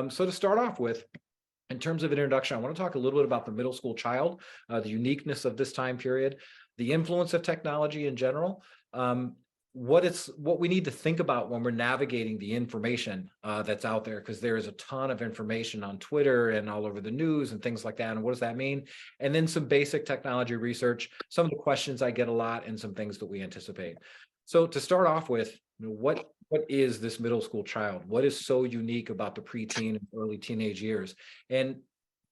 So to start off with, in terms of an introduction, I want to talk a little bit about the middle school child, the uniqueness of this time period, the influence of technology in general, what we need to think about when we're navigating the information that's out there, because there is a ton of information on Twitter and all over the news and things like that. And what does that mean? And then some basic technology research, some of the questions I get a lot, and some things that we anticipate. So to start off with, what is this middle school child? What is so unique about the preteen and early teenage years? And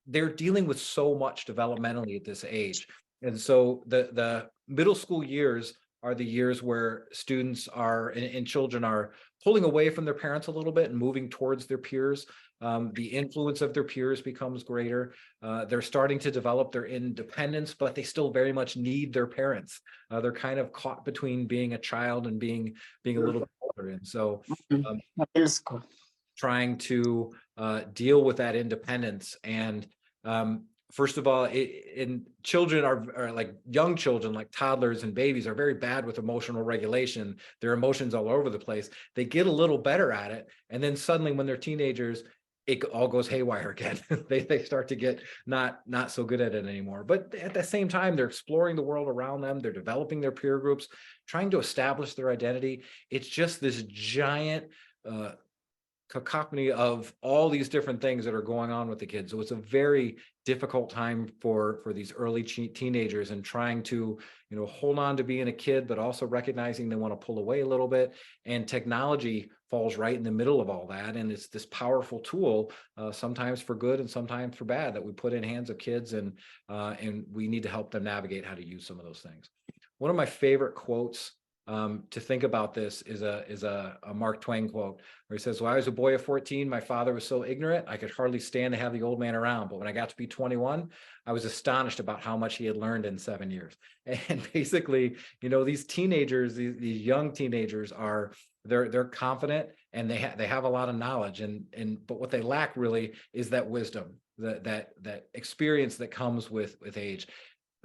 they're dealing with so much developmentally at this age. And so the middle school years are the years where students are and children are pulling away from their parents a little bit and moving towards their peers. The influence of their peers becomes greater. They're starting to develop their independence, but they still very much need their parents. They're kind of caught between being a child and being a little bit older. And so Middle school. trying to deal with that independence. And first of all, children are like young children, like toddlers and babies, are very bad with emotional regulation. Their emotions all over the place. They get a little better at it, and then suddenly, when they're teenagers, it all goes haywire again. they start to get not so good at it anymore. But at the same time, they're exploring the world around them. They're developing their peer groups, trying to establish their identity. It's just this giant cacophony of all these different things that are going on with the kids. So it's a very difficult time for these early teenagers, and trying to, hold on to being a kid, but also recognizing they want to pull away a little bit. And technology falls right in the middle of all that. And it's this powerful tool, sometimes for good and sometimes for bad, that we put in hands of kids, and we need to help them navigate how to use some of those things. One of my favorite quotes to think about this is a Mark Twain quote, where he says, "When I was a boy of 14, my father was so ignorant I could hardly stand to have the old man around. But when I got to be 21, I was astonished about how much he had learned in 7 years." And basically, these teenagers, these young teenagers they're confident, and they have a lot of knowledge, but what they lack really is that wisdom, that experience that comes with age.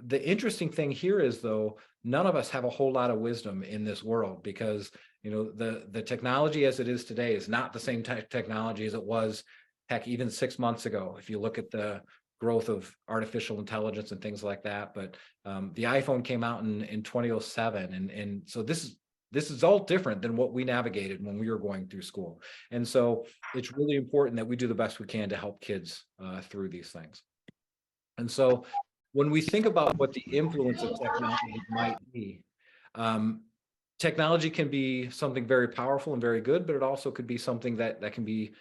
The interesting thing here is, though, none of us have a whole lot of wisdom in this world, because the technology as it is today is not the same technology as it was, heck, even 6 months ago, if you look at the growth of artificial intelligence and things like that. But the iPhone came out in 2007, and so this is all different than what we navigated when we were going through school. And so it's really important that we do the best we can to help kids through these things. And so when we think about what the influence of technology might be, technology can be something very powerful and very good, but it also could be something that can be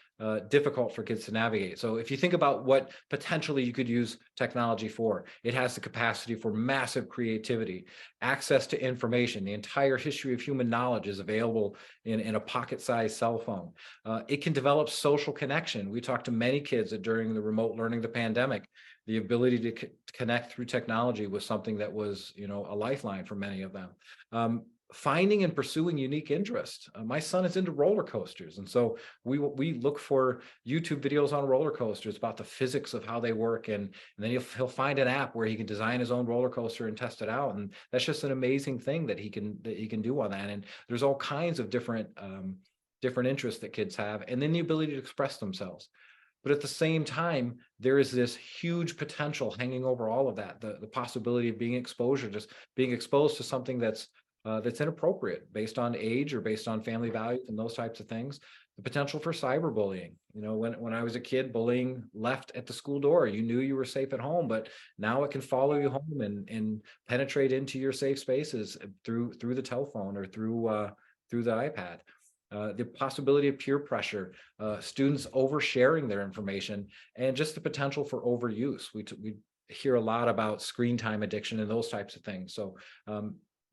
difficult for kids to navigate. So if you think about what potentially you could use technology for, it has the capacity for massive creativity, access to information. The entire history of human knowledge is available in a pocket-sized cell phone. It can develop social connection. We talked to many kids that during the remote learning, the pandemic, the ability to connect through technology was something that was, a lifeline for many of them. Finding and pursuing unique interests. My son is into roller coasters, and so we look for YouTube videos on roller coasters about the physics of how they work, and then he'll find an app where he can design his own roller coaster and test it out, and that's just an amazing thing that he can do on that. And there's all kinds of different interests that kids have, and then the ability to express themselves. But at the same time, there is this huge potential hanging over all of that, the possibility of being exposed to something that's inappropriate based on age or based on family values and those types of things. The potential for cyberbullying. When I was a kid, bullying left at the school door. You knew you were safe at home, but now it can follow you home and penetrate into your safe spaces through the telephone or through the iPad. The possibility of peer pressure, students oversharing their information, and just the potential for overuse. We hear a lot about screen time addiction and those types of things. So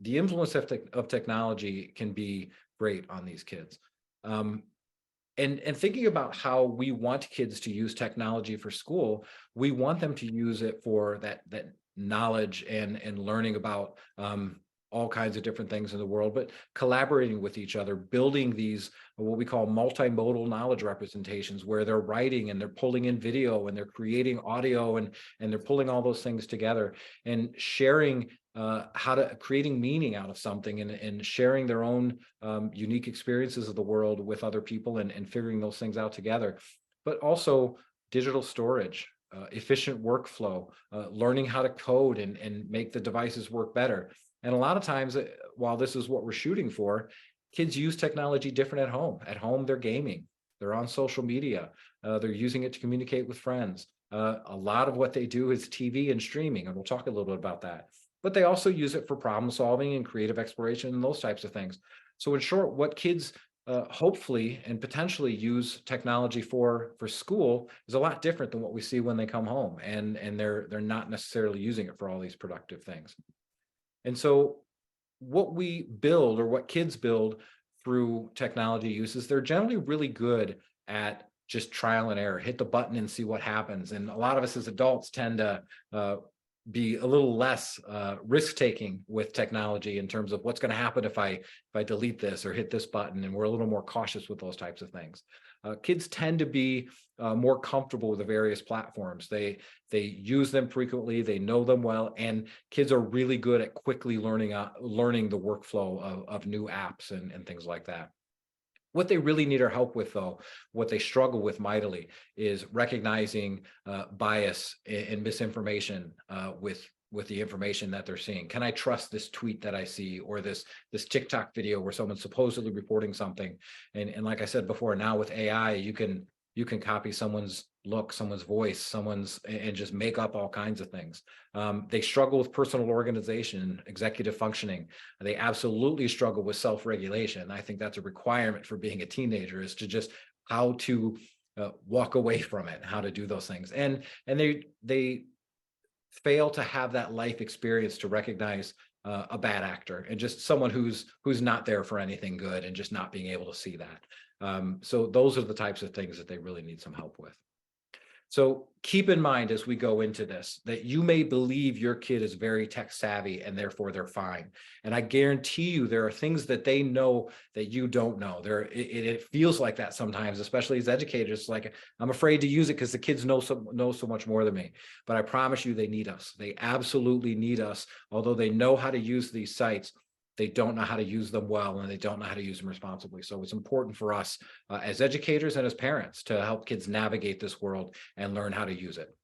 the influence of technology can be great on these kids. And thinking about how we want kids to use technology for school, we want them to use it for that knowledge and learning about all kinds of different things in the world, but collaborating with each other, building these what we call multimodal knowledge representations, where they're writing and they're pulling in video and they're creating audio and they're pulling all those things together and sharing creating meaning out of something and sharing their own unique experiences of the world with other people and figuring those things out together. but also digital storage, efficient workflow, learning how to code and make the devices work better. And a lot of times, while this is what we're shooting for, kids use technology different at home. At home, they're gaming, they're on social media, they're using it to communicate with friends. A lot of what they do is TV and streaming, and we'll talk a little bit about that. But they also use it for problem solving and creative exploration and those types of things. So, in short, what kids hopefully and potentially use technology for school is a lot different than what we see when they come home, and they're not necessarily using it for all these productive things. And so what we build or what kids build through technology uses, they're generally really good at just trial and error, hit the button and see what happens. And a lot of us as adults tend to be a little less risk taking with technology in terms of what's going to happen if I delete this or hit this button, and we're a little more cautious with those types of things. Kids tend to be more comfortable with the various platforms. They use them frequently, they know them well, and kids are really good at quickly learning the workflow of new apps and things like that. What they really need our help with, though, what they struggle with mightily, is recognizing bias and misinformation with the information that they're seeing. Can I trust this tweet that I see, or this TikTok video where someone's supposedly reporting something? And like I said before, now with AI, you can copy someone's look, someone's voice, and just make up all kinds of things. They struggle with personal organization, executive functioning. They absolutely struggle with self-regulation. I think that's a requirement for being a teenager, is to just how to walk away from it, how to do those things. And they fail to have that life experience to recognize a bad actor and just someone who's not there for anything good, and just not being able to see that. So those are the types of things that they really need some help with. So keep in mind as we go into this that you may believe your kid is very tech savvy and therefore they're fine. And I guarantee you there are things that they know that you don't know. It feels like that sometimes, especially as educators. Like, I'm afraid to use it because the kids know so much more than me. But I promise you, they need us. They absolutely need us. Although they know how to use these sites, they don't know how to use them well, and they don't know how to use them responsibly. So it's important for us as educators and as parents to help kids navigate this world and learn how to use it.